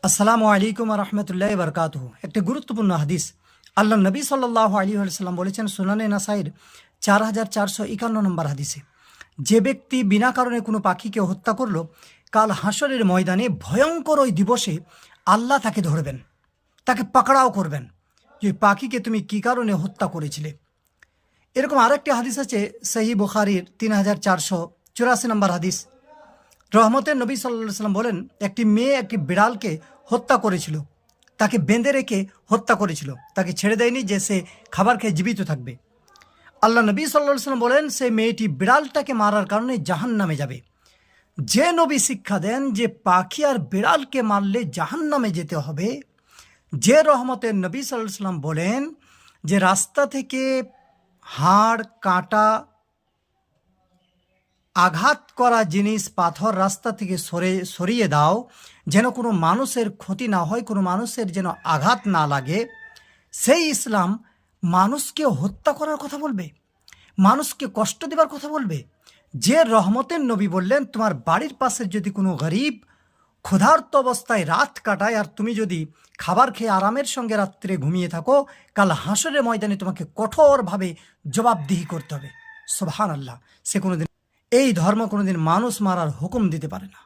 আসসালামু আলাইকুম রহমতুল্লাহ বরকাতুহু। একটি গুরুত্বপূর্ণ হাদিস। আল্লাহ নবী সাল্লাল্লাহু আলাইহি ওয়াসাল্লাম বলেছেন সুনানে নাসাইর 4451 নম্বর হাদিসে, যে ব্যক্তি বিনা কারণে কোনো পাখিকে হত্যা করলো, কাল হাসরের ময়দানে ভয়ঙ্কর ওই দিবসে আল্লাহ তাকে ধরবেন, তাকে পাকড়াও করবেন যে পাখিকে তুমি কি কারণে হত্যা করেছিলে। এরকম আরেকটি হাদিস আছে সহিহ বুখারীর 3484 নম্বর হাদিস। রহমতের নবী সাল্লাল্লাহু আলাইহি সাল্লাম বলেন, একটি মেয়ে একটি বিড়ালকে হত্যা করেছিল, তাকে বেঁধে রেখে হত্যা করেছিল, তাকে ছেড়ে দেয়নি যে সে খাবার খেয়ে জীবিত থাকবে। আল্লাহ নবী সাল্লাল্লাহু আলাইহি সাল্লাম বলেন, সেই মেয়েটি বিড়ালটাকে মারার কারণে জাহান্নামে যাবে। যে নবী শিক্ষা দেন যে পাখি আর বিড়ালকে মারলে জাহান্নামে যেতে হবে, যে রহমতের নবী সাল্লাল্লাহু আলাইহি সাল্লাম বলেন যে রাস্তা থেকে হাড় কাঁটা আঘাত করা জিনিস পাথর রাস্তা থেকে সরিয়ে দাও, যেন কোনো মানুষের ক্ষতি না হয়, কোনো মানুষের যেন আঘাত না লাগে, সেই ইসলাম মানুষকে হত্যা করার কথা বলবে, মানুষকে কষ্ট দেবার কথা বলবে? যে রহমতের নবী বললেন, তোমার বাড়ির পাশে যদি কোনো গরিব ক্ষুধার্ত অবস্থায় রাত কাটায় আর তুমি যদি খাবার খেয়ে আরামের সঙ্গে রাত্রে ঘুমিয়ে থাকো, কাল হাসরের ময়দানে তোমাকে কঠোরভাবে জবাবদিহি করতে হবে। সুবহানাল্লাহ। সে কোনোদিন এই ধর্ম কোনোদিন মানুষ মারার হুকুম দিতে পারে না।